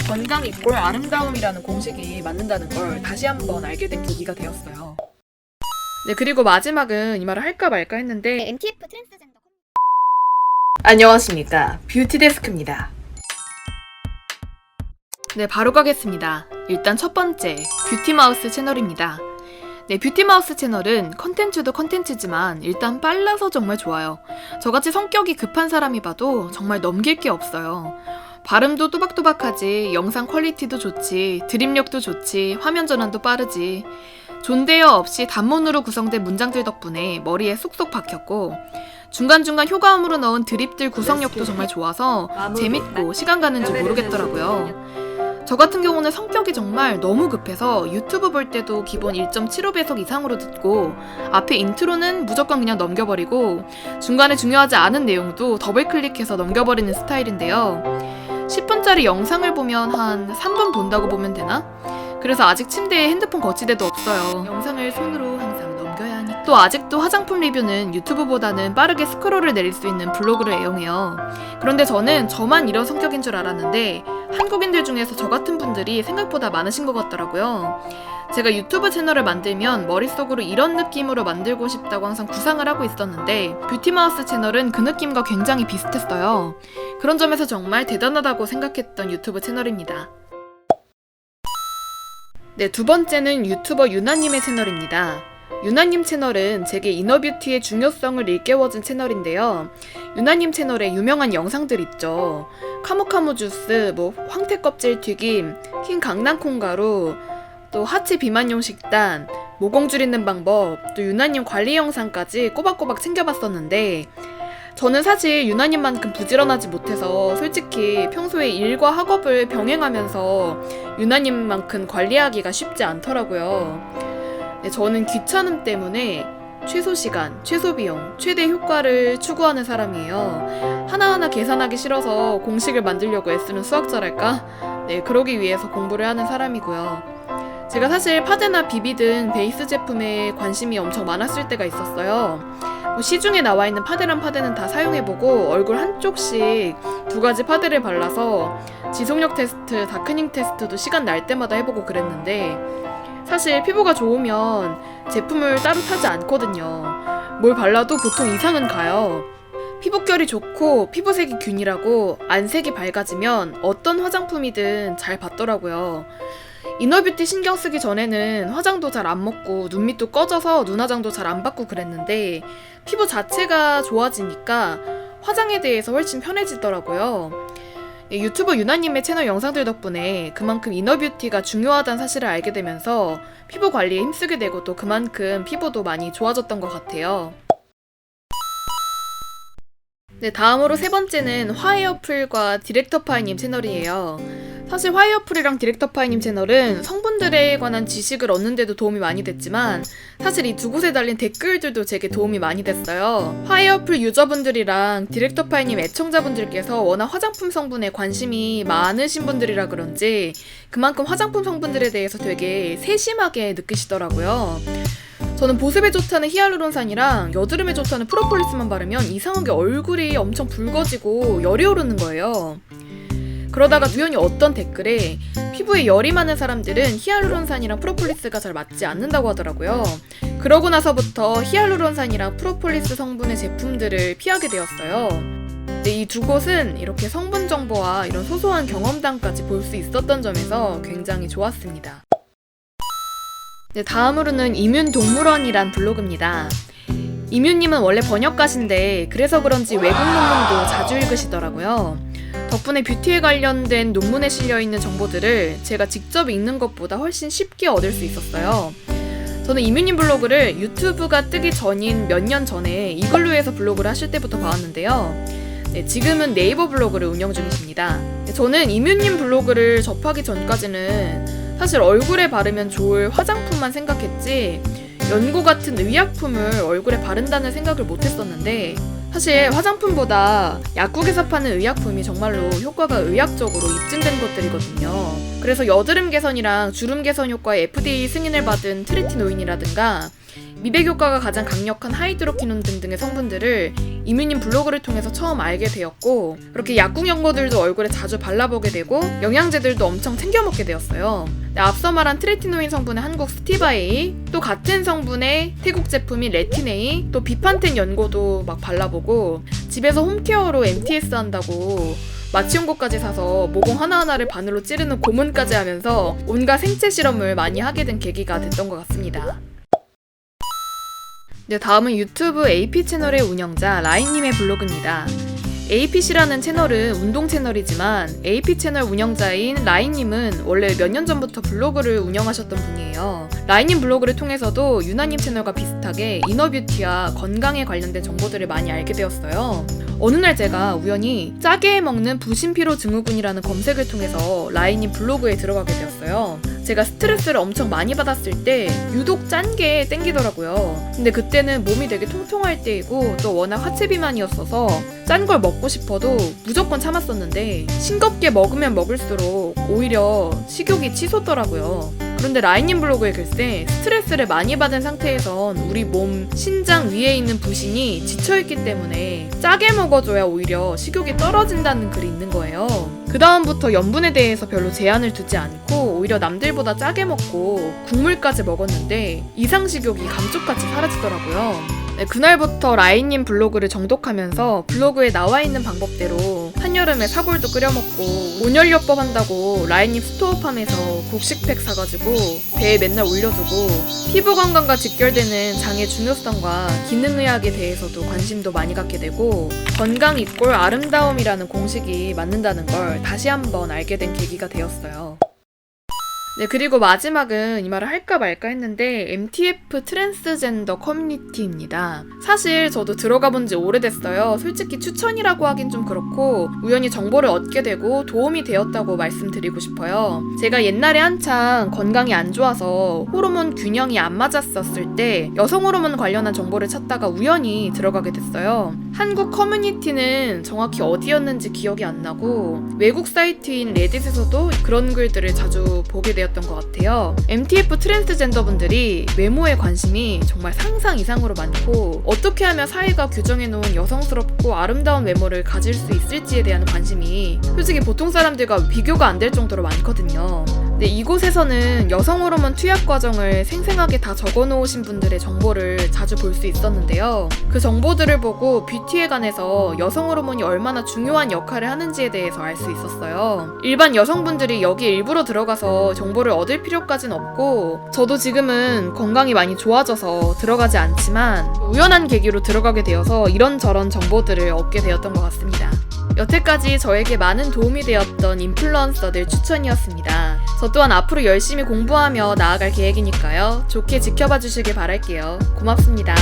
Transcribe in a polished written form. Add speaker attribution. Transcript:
Speaker 1: 건강 이꼴 아름다움이라는 공식이 맞는다는 걸 다시 한번 알게 된 계기가 되었어요. 네, 그리고 마지막은 이 말을 할까 말까 했는데
Speaker 2: MTF 트랜스젠더
Speaker 1: 안녕하십니까, 뷰티데스크입니다. 네, 바로 가겠습니다. 일단 첫 번째, 뷰티마우스 채널입니다. 네, 뷰티마우스 채널은 컨텐츠도 컨텐츠지만 일단 빨라서 정말 좋아요. 저같이 성격이 급한 사람이 봐도 정말 넘길 게 없어요. 발음도 또박또박하지, 영상 퀄리티도 좋지, 드립력도 좋지, 화면 전환도 빠르지. 존대어 없이 단문으로 구성된 문장들 덕분에 머리에 쏙쏙 박혔고, 중간중간 효과음으로 넣은 드립들 구성력도 정말 좋아서 재밌고 시간 가는 줄 모르겠더라고요. 저 같은 경우는 성격이 정말 너무 급해서 유튜브 볼 때도 기본 1.75배속 이상으로 듣고, 앞에 인트로는 무조건 그냥 넘겨버리고 중간에 중요하지 않은 내용도 더블 클릭해서 넘겨버리는 스타일인데요. 10분짜리 영상을 보면 한 3분 본다고 보면 되나? 그래서 아직 침대에 핸드폰 거치대도 없어요. 영상을 손으로 항상 넘겨야 하니까. 또 아직도 화장품 리뷰는 유튜브보다는 빠르게 스크롤을 내릴 수 있는 블로그를 애용해요. 그런데 저는 저만 이런 성격인 줄 알았는데 한국인들 중에서 저 같은 분들이 생각보다 많으신 것 같더라고요. 제가 유튜브 채널을 만들면 머릿속으로 이런 느낌으로 만들고 싶다고 항상 구상을 하고 있었는데 뷰티마우스 채널은 그 느낌과 굉장히 비슷했어요. 그런 점에서 정말 대단하다고 생각했던 유튜브 채널입니다. 네, 두 번째는 유튜버 유나님의 채널입니다. 유나님 채널은 제게 이너뷰티의 중요성을 일깨워준 채널인데요. 유나님 채널에 유명한 영상들 있죠. 카모카모 주스, 황태 껍질 튀김, 흰 강낭콩가루, 또 하체 비만용 식단, 모공 줄이는 방법, 또 유나님 관리 영상까지 꼬박꼬박 챙겨봤었는데, 저는 사실 유나님만큼 부지런하지 못해서 솔직히 평소에 일과 학업을 병행하면서 유나님만큼 관리하기가 쉽지 않더라고요. 네, 저는 귀찮음 때문에 최소 시간, 최소 비용, 최대 효과를 추구하는 사람이에요. 하나하나 계산하기 싫어서 공식을 만들려고 애쓰는 수학자랄까? 네, 그러기 위해서 공부를 하는 사람이고요. 제가 사실 파데나 비비 등 베이스 제품에 관심이 엄청 많았을 때가 있었어요. 시중에 나와 있는 파데랑 파데는 다 사용해보고 얼굴 한쪽씩 2가지 파데를 발라서 지속력 테스트, 다크닝 테스트도 시간 날 때마다 해보고 그랬는데, 사실 피부가 좋으면 제품을 따로 타지 않거든요. 뭘 발라도 보통 이상은 가요. 피부결이 좋고 피부색이 균일하고 안색이 밝아지면 어떤 화장품이든 잘 받더라고요. 이너뷰티 신경 쓰기 전에는 화장도 잘 안 먹고 눈밑도 꺼져서 눈화장도 잘 안 받고 그랬는데 피부 자체가 좋아지니까 화장에 대해서 훨씬 편해지더라고요. 유튜버 유나님의 채널 영상들 덕분에 그만큼 이너뷰티가 중요하다는 사실을 알게 되면서 피부 관리에 힘쓰게 되고 또 그만큼 피부도 많이 좋아졌던 것 같아요. 네, 다음으로 세 번째는 화해어플과 디렉터파이님 채널이에요. 사실 화해어플이랑 디렉터파이님 채널은 성분들에 관한 지식을 얻는 데도 도움이 많이 됐지만 사실 이 두 곳에 달린 댓글들도 제게 도움이 많이 됐어요. 화해어플 유저분들이랑 디렉터파이님 애청자분들께서 워낙 화장품 성분에 관심이 많으신 분들이라 그런지 그만큼 화장품 성분들에 대해서 되게 세심하게 느끼시더라고요. 저는 보습에 좋다는 히알루론산이랑 여드름에 좋다는 프로폴리스만 바르면 이상하게 얼굴이 엄청 붉어지고 열이 오르는 거예요. 그러다가 우연히 어떤 댓글에 피부에 열이 많은 사람들은 히알루론산이랑 프로폴리스가 잘 맞지 않는다고 하더라고요. 그러고 나서부터 히알루론산이랑 프로폴리스 성분의 제품들을 피하게 되었어요. 이 두 곳은 이렇게 성분 정보와 이런 소소한 경험담까지 볼 수 있었던 점에서 굉장히 좋았습니다. 네, 다음으로는 이뮨동물원이란 블로그입니다. 이뮨님은 원래 번역가신데 그래서 그런지 외국 논문도 자주 읽으시더라고요. 덕분에 뷰티에 관련된 논문에 실려있는 정보들을 제가 직접 읽는 것보다 훨씬 쉽게 얻을 수 있었어요. 저는 이뮨님 블로그를 유튜브가 뜨기 전인 몇 년 전에 이글루에서 블로그를 하실 때부터 봐왔는데요. 네, 지금은 네이버 블로그를 운영 중이십니다. 저는 이뮨님 블로그를 접하기 전까지는 사실 얼굴에 바르면 좋을 화장품만 생각했지 연고 같은 의약품을 얼굴에 바른다는 생각을 못했었는데, 사실 화장품보다 약국에서 파는 의약품이 정말로 효과가 의학적으로 입증된 것들이거든요. 그래서 여드름 개선이랑 주름 개선 효과의 FDA 승인을 받은 트리티노인이라든가 미백 효과가 가장 강력한 하이드로퀴논 등등의 성분들을 이뮤님 블로그를 통해서 처음 알게 되었고, 그렇게 약국 연고들도 얼굴에 자주 발라보게 되고 영양제들도 엄청 챙겨 먹게 되었어요. 앞서 말한 트레티노인 성분의 한국 스티바에이, 또 같은 성분의 태국 제품인 레티네이, 또 비판텐 연고도 막 발라보고, 집에서 홈케어로 MTS 한다고 마취용고까지 사서 모공 하나하나를 바늘로 찌르는 고문까지 하면서 온갖 생체 실험을 많이 하게 된 계기가 됐던 것 같습니다. 네, 다음은 유튜브 AP 채널의 운영자 라인님의 블로그입니다. APC라는 채널은 운동 채널이지만 AP 채널 운영자인 라인님은 원래 몇 년 전부터 블로그를 운영하셨던 분이에요. 라인님 블로그를 통해서도 유나님 채널과 비슷하게 이너뷰티와 건강에 관련된 정보들을 많이 알게 되었어요. 어느 날 제가 우연히 짜게 먹는 부신피로 증후군이라는 검색을 통해서 라인님 블로그에 들어가게 되었어요. 제가 스트레스를 엄청 많이 받았을 때 유독 짠 게 땡기더라고요. 근데 그때는 몸이 되게 통통할 때이고 또 워낙 하체 비만이었어서 짠 걸 먹고 싶어도 무조건 참았었는데 싱겁게 먹으면 먹을수록 오히려 식욕이 치솟더라고요. 그런데 라인님 블로그에 글쎄 스트레스를 많이 받은 상태에선 우리 몸 신장 위에 있는 부신이 지쳐있기 때문에 짜게 먹어줘야 오히려 식욕이 떨어진다는 글이 있는 거예요. 그 다음부터 염분에 대해서 별로 제한을 두지 않고 오히려 남들보다 짜게 먹고 국물까지 먹었는데 이상식욕이 감쪽같이 사라지더라고요. 네, 그날부터 라인님 블로그를 정독하면서 블로그에 나와 있는 방법대로 한여름에 사골도 끓여 먹고 온열요법 한다고 라인님 스토어팜에서 곡식팩 사가지고 배에 맨날 올려주고 피부 건강과 직결되는 장의 중요성과 기능의학에 대해서도 관심도 많이 갖게 되고 건강 이꼴 아름다움이라는 공식이 맞는다는 걸 다시 한번 알게 된 계기가 되었어요. 네, 그리고 마지막은 이 말을 할까 말까 했는데 MTF 트랜스젠더 커뮤니티입니다. 사실 저도 들어가 본 지 오래됐어요. 솔직히 추천이라고 하긴 좀 그렇고 우연히 정보를 얻게 되고 도움이 되었다고 말씀드리고 싶어요. 제가 옛날에 한창 건강이 안 좋아서 호르몬 균형이 안 맞았었을 때 여성 호르몬 관련한 정보를 찾다가 우연히 들어가게 됐어요. 한국 커뮤니티는 정확히 어디였는지 기억이 안 나고 외국 사이트인 레딧에서도 그런 글들을 자주 보게 되었던 것 같아요. MTF 트랜스젠더 분들이 외모에 관심이 정말 상상 이상으로 많고 어떻게 하면 사회가 규정해놓은 여성스럽고 아름다운 외모를 가질 수 있을지에 대한 관심이 솔직히 보통 사람들과 비교가 안 될 정도로 많거든요. 근데 이곳에서는 여성 호르몬 투약 과정을 생생하게 다 적어놓으신 분들의 정보를 자주 볼 수 있었는데요. 그 정보들을 보고 뷰티에 관해서 여성 호르몬이 얼마나 중요한 역할을 하는지에 대해서 알 수 있었어요. 일반 여성분들이 여기 일부러 들어가서 정보를 얻을 필요까진 없고 저도 지금은 건강이 많이 좋아져서 들어가지 않지만 우연한 계기로 들어가게 되어서 이런저런 정보들을 얻게 되었던 것 같습니다. 여태까지 저에게 많은 도움이 되었던 인플루언서들 추천이었습니다. 저 또한 앞으로 열심히 공부하며 나아갈 계획이니까요. 좋게 지켜봐 주시길 바랄게요. 고맙습니다.